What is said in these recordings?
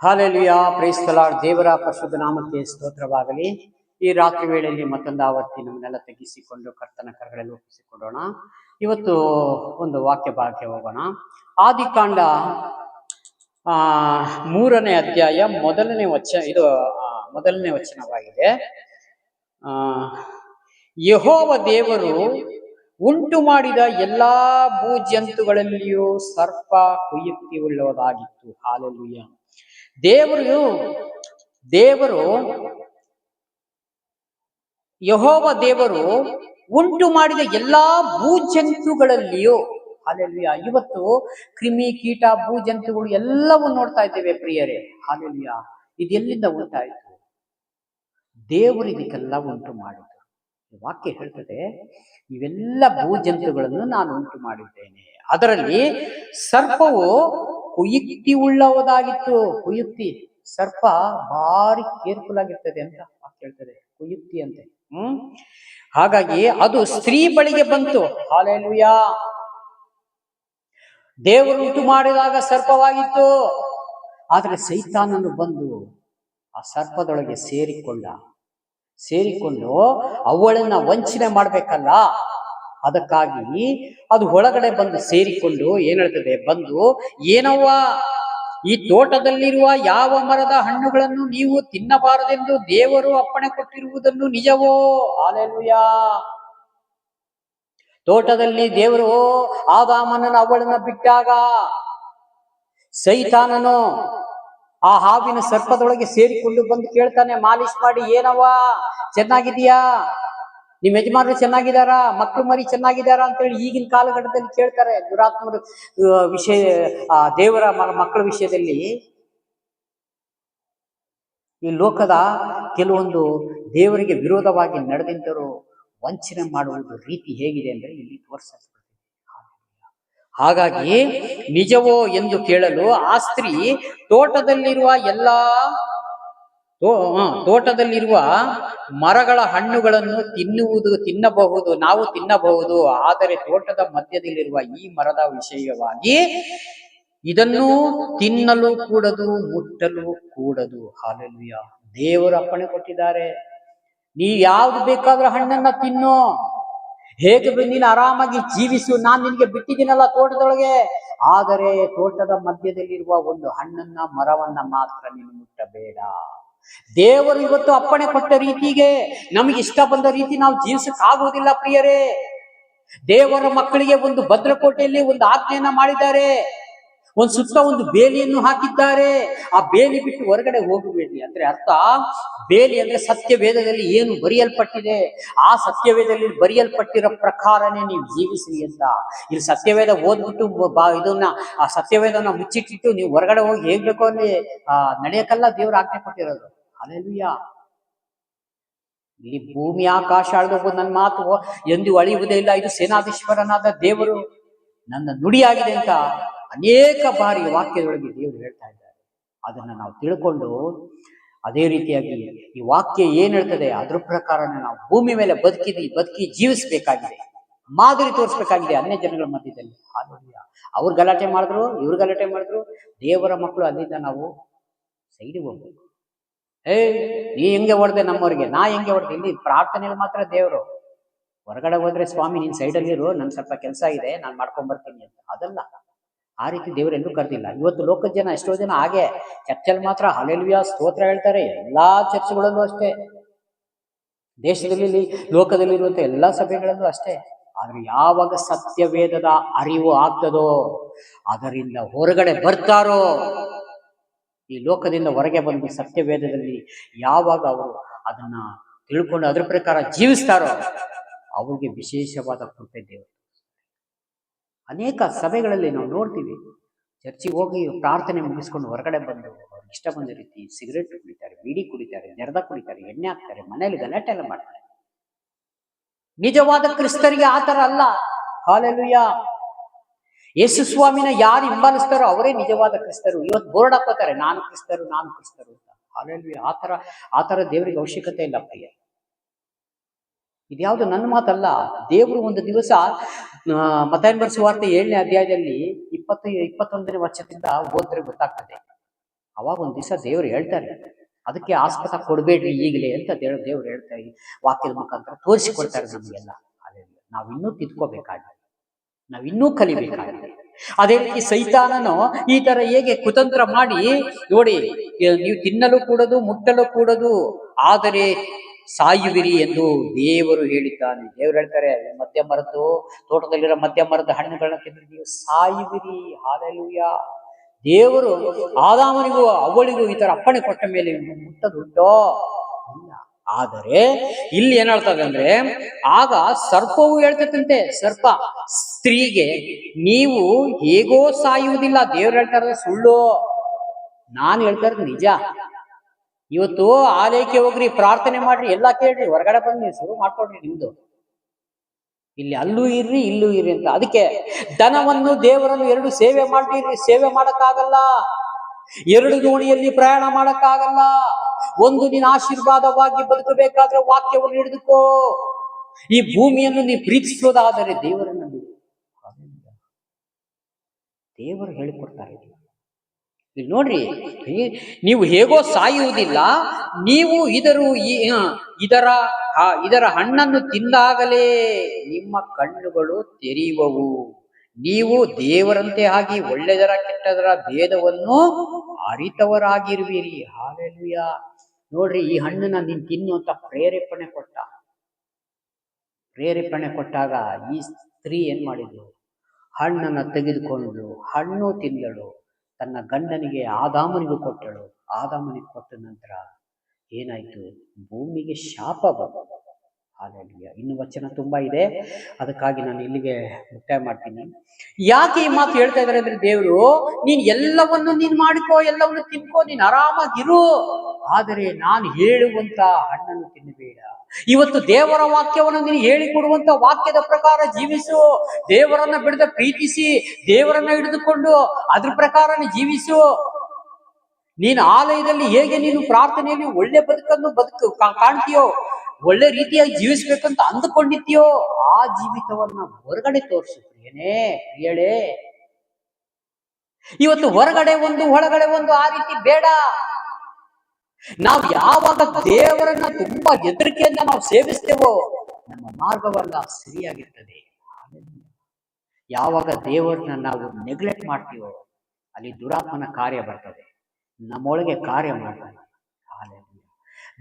Hallelujah, price the lord. ದೇವರ ಪರಿಶುದ್ಧ ನಾಮಕ್ಕೆ ಸ್ತೋತ್ರವಾಗಲಿ. ಈ ರಾತ್ರಿ ವೇಳೆಯಲ್ಲಿ ಮತ್ತೊಂದು ಆವರ್ತಿ ನಮ್ಮನ್ನೆಲ್ಲ ತಗ್ಗಿಸಿಕೊಂಡು ಕರ್ತನ ಕರಗಳಲ್ಲಿ ಒಪ್ಪಿಸಿಕೊಳ್ಳೋಣ. ಇವತ್ತು ಒಂದು ವಾಕ್ಯ ಭಾಗಕ್ಕೆ ಹೋಗೋಣ. ಆದಿಕಾಂಡ 3ನೇ ಅಧ್ಯಾಯ ಮೊದಲನೇ ವಚನವಾಗಿದೆ. ಯೆಹೋವ ದೇವರು ಉಂಟು ಮಾಡಿದ ಎಲ್ಲಾ ಭೂಜಂತುಗಳಲ್ಲಿಯೂ ಸರ್ಪ ಕುಯುಕ್ತಿ ಉಳ್ಳದಾಗಿತ್ತು. ಹಾಲೆಲೂಯಾ. ಯೆಹೋವ ದೇವರು ಉಂಟು ಮಾಡಿದ ಎಲ್ಲಾ ಭೂಜಂತುಗಳಲ್ಲಿಯೂ, ಹಾಲೆಲೂಯಾ. ಇವತ್ತು ಕ್ರಿಮಿ ಕೀಟ ಭೂಜಂತುಗಳು ಎಲ್ಲವೂ ನೋಡ್ತಾ ಇದ್ದೇವೆ ಪ್ರಿಯರೇ. ಹಾಲೆಲೂಯಾ. ಇದೆಲ್ಲಿಂದ ಉಂಟಾಯಿತು? ದೇವರು ಇದಕ್ಕೆಲ್ಲ ಉಂಟು ಮಾಡಿತು. ವಾಕ್ಯ ಹೇಳ್ತದೆ, ಇವೆಲ್ಲ ಭೂಜಂತುಗಳನ್ನು ನಾನು ಉಂಟು ಮಾಡಿದ್ದೇನೆ. ಅದರಲ್ಲಿ ಸರ್ಪವು ಕುಯುಕ್ತಿ ಉಳ್ಳವುದಾಗಿತ್ತು. ಕುಯುಕ್ತಿ, ಸರ್ಪ ಭಾರಿ ಕೇರ್ಫುಲ್ ಆಗಿರ್ತದೆ ಅಂತ ವಾಕ್ಯ ಹೇಳ್ತದೆ. ಕುಯುಕ್ತಿ ಅಂತೆ. ಹಾಗಾಗಿ ಅದು ಸ್ತ್ರೀ ಬಳಿಗೆ ಬಂತು. ಹಾಲೆಲೂಯಾ. ದೇವರು ಉಂಟು ಮಾಡಿದಾಗ ಸರ್ಪವಾಗಿತ್ತು. ಆದರೆ ಸೈತಾನನು ಬಂದು ಆ ಸರ್ಪದೊಳಗೆ ಸೇರಿಕೊಂಡು ಅವಳನ್ನ ವಂಚನೆ ಮಾಡ್ಬೇಕಲ್ಲ, ಅದಕ್ಕಾಗಿ ಅದು ಒಳಗಡೆ ಬಂದು ಸೇರಿಕೊಂಡು ಏನ್ ಹೇಳ್ತದೆ, ಬಂದು ಏನವ್ವ, ಈ ತೋಟದಲ್ಲಿರುವ ಯಾವ ಮರದ ಹಣ್ಣುಗಳನ್ನು ನೀವು ತಿನ್ನಬಾರದೆಂದು ದೇವರು ಅಪ್ಪಣೆ ಕೊಟ್ಟಿರುವುದನ್ನು ನಿಜವೋ? ಹಾಲೆಲೂಯಾ. ತೋಟದಲ್ಲಿ ದೇವರು ಆದಾಮನನ್ನು ಅವಳನ್ನ ಬಿಟ್ಟಾಗ ಸೈತಾನನು ಆ ಹಾವಿನ ಸರ್ಪದೊಳಗೆ ಸೇರಿಕೊಂಡು ಬಂದು ಕೇಳ್ತಾನೆ, ಮಾಲಿಶ್ ಮಾಡಿ, ಏನವ್ವ ಚೆನ್ನಾಗಿದೀಯಾ, ನಿಮ್ ಯಜಮಾನರು ಚೆನ್ನಾಗಿದಾರ, ಮಕ್ಕಳು ಮರಿ ಚೆನ್ನಾಗಿದಾರ ಅಂತೇಳಿ ಈಗಿನ ಕಾಲಘಟ್ಟದಲ್ಲಿ ಕೇಳ್ತಾರೆ ದುರಾತ್ಮರು ವಿಷಯ. ದೇವರ ಮಕ್ಕಳ ವಿಷಯದಲ್ಲಿ ಈ ಲೋಕದ ಕೆಲವೊಂದು ದೇವರಿಗೆ ವಿರೋಧವಾಗಿ ನಡೆದಿಂದರು ವಂಚನೆ ಮಾಡುವುದು ರೀತಿ ಹೇಗಿದೆ ಅಂದ್ರೆ ಇಲ್ಲಿ ತೋರಿಸಲ್ಪಡುತ್ತೆ. ಹಾಗಾಗಿ ನಿಜವೋ ಎಂದು ಕೇಳಲು ಆ ಸ್ತ್ರೀ ತೋಟದಲ್ಲಿರುವ ಮರಗಳ ಹಣ್ಣುಗಳನ್ನು ತಿನ್ನಬಹುದು, ನಾವು ತಿನ್ನಬಹುದು, ಆದರೆ ತೋಟದ ಮಧ್ಯದಲ್ಲಿರುವ ಈ ಮರದ ವಿಷಯವಾಗಿ ಇದನ್ನು ತಿನ್ನಲು ಕೂಡದು, ಮುಟ್ಟಲು ಕೂಡದು. ಹಾಲೆಲೂಯಾ. ದೇವರು ಅಪ್ಪಣೆ ಕೊಟ್ಟಿದ್ದಾರೆ, ನೀ ಯಾವ್ದು ಬೇಕಾದ್ರೂ ಹಣ್ಣನ್ನ ತಿನ್ನು, ಹೇಗೆ ನೀನು ಆರಾಮಾಗಿ ಜೀವಿಸು, ನಾನ್ ನಿನ್ಗೆ ಬಿಟ್ಟಿದ್ದೀನಲ್ಲ ತೋಟದೊಳಗೆ, ಆದರೆ ತೋಟದ ಮಧ್ಯದಲ್ಲಿರುವ ಒಂದು ಹಣ್ಣನ್ನ, ಮರವನ್ನ ಮಾತ್ರ ನೀನು ಮುಟ್ಟಬೇಡ. ದೇವರು ಇವತ್ತು ಅಪ್ಪಣೆ ಕೊಟ್ಟ ರೀತಿಗೆ ನಮಗೆ ಇಷ್ಟ ಬಂದ ರೀತಿ ನಾವು ಜೀವಿಸಕ್ಕಾಗುವುದಿಲ್ಲ ಪ್ರಿಯರೇ. ದೇವರ ಮಕ್ಕಳಿಗೆ ಒಂದು ಭದ್ರಕೋಟೆಯಲ್ಲಿ ಒಂದು ಆಜ್ಞೆಯನ್ನ ಮಾಡಿದ್ದಾರೆ, ಒಂದು ಸುತ್ತ ಒಂದು ಬೇಲಿಯನ್ನು ಹಾಕಿದ್ದಾರೆ. ಆ ಬೇಲಿ ಬಿಟ್ಟು ಹೊರಗಡೆ ಹೋಗಬೇಡಿ ಅಂದ್ರೆ ಅರ್ಥ, ಬೇಲಿ ಅಂದ್ರೆ ಸತ್ಯವೇದದಲ್ಲಿ ಏನು ಬರೆಯಲ್ಪಟ್ಟಿದೆ ಆ ಸತ್ಯವೇದದಲ್ಲಿ ಬರೆಯಲ್ಪಟ್ಟಿರೋ ಪ್ರಕಾರನೇ ನೀವು ಜೀವಿಸ್ರಿ ಅಂತ. ಇಲ್ಲಿ ಸತ್ಯವೇದ ಓದ್ಬಿಟ್ಟು ಆ ಸತ್ಯವೇದನ ಮುಚ್ಚಿಟ್ಟಿಟ್ಟು ನೀವು ಹೊರಗಡೆ ಹೋಗಿ ಹೇಗ್ಬೇಕು ಅಲ್ಲಿ ನಡೆಯಕ್ಕಲ್ಲ ದೇವ್ರು ಆಜ್ಞೆ ಕೊಟ್ಟಿರೋದು. ಹಾಲೆಲೂಯಾ. ಇಲ್ಲಿ ಭೂಮಿ ಆಕಾಶ ಅಳೆದು ನನ್ನ ಮಾತು ಎಂದು ಅಳಿಯುವುದೇ ಇಲ್ಲ, ಇದು ಸೇನಾಧೀಶ್ವರನಾದ ದೇವರು ನನ್ನ ನುಡಿಯಾಗಿದೆ ಅಂತ ಅನೇಕ ಬಾರಿ ವಾಕ್ಯದೊಳಗೆ ದೇವರು ಹೇಳ್ತಾ ಇದ್ದಾರೆ. ಅದನ್ನ ನಾವು ತಿಳ್ಕೊಂಡು ಅದೇ ರೀತಿಯಾಗಿ ಈ ವಾಕ್ಯ ಏನ್ ಹೇಳ್ತದೆ ಅದ್ರ ಪ್ರಕಾರನೇ ನಾವು ಭೂಮಿ ಮೇಲೆ ಬದುಕಿ ಜೀವಿಸಬೇಕಾಗಿದೆ, ಮಾದರಿ ತೋರಿಸ್ಬೇಕಾಗಿದೆ ಅನ್ಯ ಜನಗಳ ಮಧ್ಯದಲ್ಲಿ. ಹಾಲೆಲೂಯಾ. ಅವ್ರು ಗಲಾಟೆ ಮಾಡಿದ್ರು, ಇವ್ರು ಗಲಾಟೆ ಮಾಡಿದ್ರು, ದೇವರ ಮಕ್ಕಳು ಅಲ್ಲಿಂದ ನಾವು ಸೈಡಿಗೆ ಹೋಗ್ಬೇಕು. ನೀ ಹೆಂಗೆ ಹೊಡೆದೆ ನಮ್ಮವ್ರಿಗೆ, ನಾ ಹೆಂಗೆ ಹೊಡೆದೆ? ಇಲ್ಲಿ ಪ್ರಾರ್ಥನೆಯಲ್ಲಿ ಮಾತ್ರ ದೇವರು. ಹೊರಗಡೆ ಹೋದ್ರೆ ಸ್ವಾಮಿ ನೀನ್ ಸೈಡಲ್ಲಿರು, ನನ್ ಸ್ವಲ್ಪ ಕೆಲಸ ಇದೆ, ನಾನು ಮಾಡ್ಕೊಂಡ್ ಬರ್ತೀನಿ ಅಂತ. ಅದಲ್ಲ, ಆ ರೀತಿ ದೇವರೆಲ್ಲೂ ಕರೆದಿಲ್ಲ. ಇವತ್ತು ಲೋಕದ ಜನ ಎಷ್ಟೋ ಜನ ಹಾಗೆ ಚರ್ಚಲ್ಲಿ ಮಾತ್ರ ಹಲ್ಲೆಲೂಯಾ ಸ್ತೋತ್ರ ಹೇಳ್ತಾರೆ. ಎಲ್ಲಾ ಚರ್ಚ್ಗಳಲ್ಲೂ ಅಷ್ಟೇ, ದೇಶದಲ್ಲಿ ಲೋಕದಲ್ಲಿರುವಂತ ಎಲ್ಲಾ ಸಭೆಗಳಲ್ಲೂ ಅಷ್ಟೇ. ಆದ್ರೆ ಯಾವಾಗ ಸತ್ಯವೇದದ ಅರಿವು ಆಗ್ತದೋ, ಅದರಿಂದ ಹೊರಗಡೆ ಬರ್ತಾರೋ, ಈ ಲೋಕದಿಂದ ಹೊರಗೆ ಬಂದು ಸತ್ಯವೇದದಲ್ಲಿ ಯಾವಾಗ ಅವರು ಅದನ್ನ ತಿಳ್ಕೊಂಡು ಅದ್ರ ಪ್ರಕಾರ ಜೀವಿಸ್ತಾರೋ ಅವ್ರಿಗೆ ವಿಶೇಷವಾದ ಕೃಪೆ ದೇವರು. ಅನೇಕ ಸಭೆಗಳಲ್ಲಿ ನಾವು ನೋಡ್ತೀವಿ, ಚರ್ಚಿಗೆ ಹೋಗಿ ಪ್ರಾರ್ಥನೆ ಮುಗಿಸ್ಕೊಂಡು ಹೊರಗಡೆ ಬಂದು ಅವ್ರಿಗೆ ಇಷ್ಟ ಬಂದ ರೀತಿ ಸಿಗರೇಟ್ ಕುಡಿತಾರೆ, ಬೀಡಿ ಕುಡಿತಾರೆ, ಜರ್ದ ಕುಡಿತಾರೆ, ಎಣ್ಣೆ ಹಾಕ್ತಾರೆ, ಮನೆಯಲ್ಲಿ ಗಲಾಟೆ ಎಲ್ಲ ಮಾಡ್ತಾರೆ. ನಿಜವಾದ ಕ್ರಿಸ್ತರಿಗೆ ಆತರ ಅಲ್ಲ. ಹಾಲೆಲೂಯಾ. ಯೇಸು ಸ್ವಾಮಿನ ಯಾರು ಹಿಂಬಾಲಿಸ್ತಾರೋ ಅವರೇ ನಿಜವಾದ ಕ್ರಿಸ್ತರು. ಇವತ್ತು ಬೋರ್ಡ್ ಹಾಕೋತಾರೆ, ನಾನು ಕ್ರಿಸ್ತರು ಅಂತ. ಹಾಲೆಲೂಯಾ. ಆತರ ದೇವರಿಗೆ ಅವಶ್ಯಕತೆ ಇಲ್ಲ ಪ್ರಿಯ. ಇದ್ಯಾವುದು ನನ್ನ ಮಾತಲ್ಲ. ದೇವರು ಒಂದು ದಿವಸ ಮತ್ತಾಯನ ಬರೆದ ಸುವಾರ್ತೆ 7ನೇ ಅಧ್ಯಾಯದಲ್ಲಿ 21ನೇ ವಚನದಿಂದ ಓದಿದ್ರೆ ಗೊತ್ತಾಗ್ತದೆ. ಅವಾಗ ಒಂದ್ ದಿವಸ ದೇವ್ರು ಹೇಳ್ತಾರೆ, ಅದಕ್ಕೆ ಆಸ್ಪದ ಕೊಡ್ಬೇಡ್ರಿ ಈಗಲೇ ಅಂತ ದೇವ್ರು ಹೇಳ್ತಾರೆ, ವಾಕ್ಯದ ಮುಖಾಂತರ ತೋರಿಸಿಕೊಡ್ತಾರೆ ನಮಗೆಲ್ಲ. ನಾವಿನ್ನೂ ತಿದ್ಕೋಬೇಕಾಗಿದೆ, ನಾವಿನ್ನೂ ಕಲಿಬೇಕಾಗಿದೆ. ಅದೇ ರೀತಿ ಸೈತಾನನು ಈ ತರ ಹೇಗೆ ಕುತಂತ್ರ ಮಾಡಿ, ನೋಡಿ ನೀವು ತಿನ್ನಲು ಕೂಡದು ಮುಟ್ಟಲು ಕೂಡದು ಆದರೆ ಸಾಯುವಿರಿ ಎಂದು ದೇವರು ಹೇಳಿದ್ದಾನೆ. ದೇವರು ಹೇಳ್ತಾರೆ, ಮಧ್ಯ ಮರದ್ದು ತೋಟದಲ್ಲಿರೋ ಮಧ್ಯ ಮರದ ಹಣ್ಣುಗಳನ್ನ ತಿಂದ್ರೆ ನೀವು ಸಾಯುವಿರಿ. ಹಾಲೆಲೂಯಾ. ದೇವರು ಆದಾಮನಿಗೂ ಅವಳಿಗೂ ಈ ತರ ಅಪ್ಪಣೆ ಕೊಟ್ಟ ಮೇಲೆ ಮುಟ್ಟದುಂಟೋ? ಇಲ್ಲ. ಆದರೆ ಇಲ್ಲಿ ಏನ್ ಹೇಳ್ತದೆ ಅಂದ್ರೆ, ಆಗ ಸರ್ಪವು ಹೇಳ್ತದಂತೆ, ಸರ್ಪ ಸ್ತ್ರೀಗೆ, ನೀವು ಹೇಗೋ ಸಾಯುವುದಿಲ್ಲ. ದೇವ್ರು ಹೇಳ್ತಾರೆ ಸುಳ್ಳು, ನಾನು ಹೇಳ್ತಾ ಇರೋದು ನಿಜ. ಇವತ್ತು ಆಲಯಕ್ಕೆ ಹೋಗ್ರಿ, ಪ್ರಾರ್ಥನೆ ಮಾಡ್ರಿ, ಎಲ್ಲಾ ಕೇಳ್ರಿ, ಹೊರಗಡೆ ಬಂದು ಶುರು ಮಾಡ್ಕೊಡ್ರಿ ನಿಮ್ದು. ಇಲ್ಲಿ ಅಲ್ಲೂ ಇರ್ರಿ ಇಲ್ಲೂ ಇರ್ರಿ ಅಂತ. ಅದಕ್ಕೆ ದನವನ್ನು ದೇವರನ್ನು ಎರಡು ಸೇವೆ ಮಾಡ್ತೀರಿ, ಸೇವೆ ಮಾಡಕ್ಕಾಗಲ್ಲ. ಎರಡು ದೋಣಿಯಲ್ಲಿ ಪ್ರಯಾಣ ಮಾಡಕ್ಕಾಗಲ್ಲ. ಒಂದು ನೀನು ಆಶೀರ್ವಾದವಾಗಿ ಬದುಕಬೇಕಾದ್ರೆ ವಾಕ್ಯವನ್ನು ಹಿಡಿದುಕೋ. ಈ ಭೂಮಿಯನ್ನು ನೀವು ಪ್ರೀತಿಸೋದಾದರೆ ದೇವರನ್ನು ದೇವರು ಹೇಳಿಕೊಡ್ತಾರೆ. ಇಲ್ಲಿ ನೋಡ್ರಿ, ನೀವು ಹೇಗೋ ಸಾಯುವುದಿಲ್ಲ, ನೀವು ಇದರ ಹಣ್ಣನ್ನು ತಿಂದಾಗಲೇ ನಿಮ್ಮ ಕಣ್ಣುಗಳು ತೆರೆಯುವವು, ನೀವು ದೇವರಂತೆ ಆಗಿ ಒಳ್ಳೆದರ ಕೆಟ್ಟದರ ಭೇದವನ್ನು ಅರಿತವರಾಗಿರುವಿರಿ. ಹಾಲೆಲೂಯಾ. ನೋಡ್ರಿ, ಈ ಹಣ್ಣನ್ನ ನೀನ್ ತಿನ್ನು ಅಂತ ಪ್ರೇರೇಪಣೆ ಕೊಟ್ಟಾಗ ಈ ಸ್ತ್ರೀ ಏನ್ ಮಾಡಿದ್ಲು? ಹಣ್ಣನ್ನ ತೆಗೆದುಕೊಂಡು ಹಣ್ಣು ತಿಂದಳು, ತನ್ನ ಗಂಡನಿಗೆ ಆದಾಮನಿಗೂ ಕೊಟ್ಟಳು. ಆದಾಮನಿಗೆ ಕೊಟ್ಟ ನಂತರ ಏನಾಯ್ತು? ಭೂಮಿಗೆ ಶಾಪ ಬಂತು. ಹಾಲೆಲೂಯಾ. ಇನ್ನು ವಚನ ತುಂಬಾ ಇದೆ, ಅದಕ್ಕಾಗಿ ನಾನು ಇಲ್ಲಿಗೆ ಮುಕ್ತಾಯ ಮಾಡ್ತೀನಿ. ಯಾಕೆ ಈ ಮಾತು ಹೇಳ್ತಾ ಇದ್ದಾರೆ ಅಂದ್ರೆ, ದೇವರು ನೀನ್ ಎಲ್ಲವನ್ನು ನೀನ್ ಮಾಡಿಕೋ, ಎಲ್ಲವನ್ನು ತಿನ್ಕೋ, ನೀನ್ ಆರಾಮಾಗಿರು, ಆದರೆ ನಾನು ಹೇಳುವಂತ ಹಣ್ಣನ್ನು ತಿನ್ನಬೇಡ. ಇವತ್ತು ದೇವರ ವಾಕ್ಯವನ್ನು ನೀನು ಹೇಳಿಕೊಡುವಂತ ವಾಕ್ಯದ ಪ್ರಕಾರ ಜೀವಿಸು. ದೇವರನ್ನ ಬಿಡದ ಪ್ರೀತಿಸಿ, ದೇವರನ್ನ ಹಿಡಿದುಕೊಂಡು ಅದ್ರ ಪ್ರಕಾರ ಜೀವಿಸು. ನೀನು ಆಲಯದಲ್ಲಿ ಹೇಗೆ ನೀನು ಪ್ರಾರ್ಥನೆಯಲ್ಲಿ ಒಳ್ಳೆ ಬದುಕನ್ನು ಕಾಣ್ತೀಯೋ, ಒಳ್ಳೆ ರೀತಿಯಾಗಿ ಜೀವಿಸ್ಬೇಕಂತ ಅಂದುಕೊಂಡಿದ್ಯೋ, ಆ ಜೀವಿತವನ್ನ ಹೊರಗಡೆ ತೋರಿಸು ಪ್ರಿಯನೇ, ಪ್ರಿಯಳೇ. ಇವತ್ತು ಹೊರಗಡೆ ಒಂದು ಒಳಗಡೆ ಒಂದು ಆ ರೀತಿ ಬೇಡ. ನಾವು ಯಾವಾಗ ದೇವರನ್ನ ತುಂಬಾ ಹೆದರಿಕೆಯಿಂದ ನಾವು ಸೇವಿಸ್ತೇವೋ, ನಮ್ಮ ಮಾರ್ಗವಲ್ಲ ಸರಿಯಾಗಿರ್ತದೆ. ಯಾವಾಗ ದೇವರನ್ನ ನಾವು ನೆಗ್ಲೆಕ್ಟ್ ಮಾಡ್ತೀವೋ, ಅಲ್ಲಿ ದುರಾತ್ಮನ ಕಾರ್ಯ ಬರ್ತದೆ, ನಮ್ಮೊಳಗೆ ಕಾರ್ಯ ಮಾಡ್ತಾನೆ.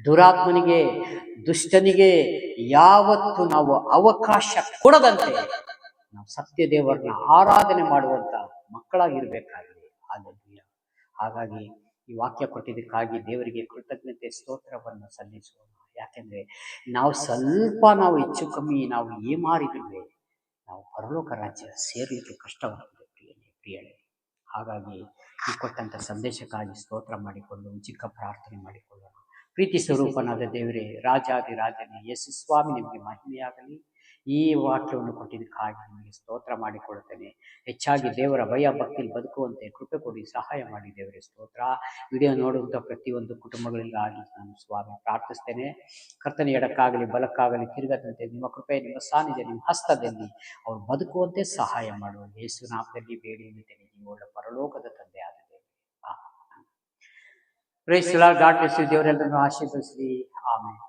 ದುರಾತ್ಮನಿಗೆ, ದುಷ್ಟನಿಗೆ ಯಾವತ್ತು ನಾವು ಅವಕಾಶ ಕೊಡದಂತೆ ನಾವು ಸತ್ಯ ದೇವರನ್ನ ಆರಾಧನೆ ಮಾಡುವಂತ ಮಕ್ಕಳಾಗಿರ್ಬೇಕಾಗಿದೆ. ಹಾಗಾಗಿ ಈ ವಾಕ್ಯ ಕೊಟ್ಟಿದ್ದಕ್ಕಾಗಿ ದೇವರಿಗೆ ಕೃತಜ್ಞತೆ ಸ್ತೋತ್ರವನ್ನು ಸಲ್ಲಿಸೋಣ. ಯಾಕೆಂದ್ರೆ ನಾವು ಹೆಚ್ಚು ಕಮ್ಮಿ ನಾವು ಏಮಾರಿದ್ರೆ ನಾವು ಪರಲೋಕ ರಾಜ್ಯ ಸೇರ್ಲಿಕ್ಕೆ ಕಷ್ಟವಾಗ್ತದೆ ಪ್ರಿಯಳೇ. ಹಾಗಾಗಿ ಈ ಕೊಟ್ಟಂತ ಸಂದೇಶಕ್ಕಾಗಿ ಸ್ತೋತ್ರ ಮಾಡಿಕೊಂಡು ಚಿಕ್ಕ ಪ್ರಾರ್ಥನೆ ಮಾಡಿಕೊಳ್ಳೋಣ. ಪ್ರೀತಿ ಸ್ವರೂಪನಾದ ದೇವರೇ, ರಾಜಾದಿರಾಜನೇ ಯೇಸು ಸ್ವಾಮಿ, ನಿಮಗೆ ಮಹಿಮೆಯಾಗಲಿ. ಈ ವಾಕ್ಯವನ್ನು ಕೊಟ್ಟಿದ್ದಕ್ಕಾಗಿ ನಿಮಗೆ ಸ್ತೋತ್ರ ಮಾಡಿಕೊಳ್ಳುತ್ತೇನೆ. ಹೆಚ್ಚಾಗಿ ದೇವರ ಭಯ ಭಕ್ತಿಯಲ್ಲಿ ಬದುಕುವಂತೆ ಕೃಪೆ ಕೊಡಿ, ಸಹಾಯ ಮಾಡಿ ದೇವರೇ. ಸ್ತೋತ್ರ. ವಿಡಿಯೋ ನೋಡುವಂಥ ಪ್ರತಿಯೊಂದು ಕುಟುಂಬಗಳಿಗಾಗಿ ನಾನು ಸ್ವಾಮಿ ಪ್ರಾರ್ಥಿಸ್ತೇನೆ. ಕರ್ತನ ಎಡಕ್ಕಾಗಲಿ ಬಲಕ್ಕಾಗಲಿ ತಿರುಗದಂತೆ ನಿಮ್ಮ ಕೃಪೆ, ನಿಮ್ಮ ಸಾನ್ನಿಧ್ಯ, ನಿಮ್ಮ ಹಸ್ತದಲ್ಲಿ ಅವರು ಬದುಕುವಂತೆ ಸಹಾಯ ಮಾಡುವ ಯೇಸು ನಾಮದಲ್ಲಿ ಬೇಡಿದ್ದೇನೆ, ಜೀವವುಳ್ಳ ಪರಲೋಕದ ತಂದೆ ಆದ ದೇವರೇ. Praise the Lord. God bless you. ದೇವರೆಲ್ಲರನ್ನು ಆಶೀರ್ವದಿಸಲಿ. ಆಮೆನ್.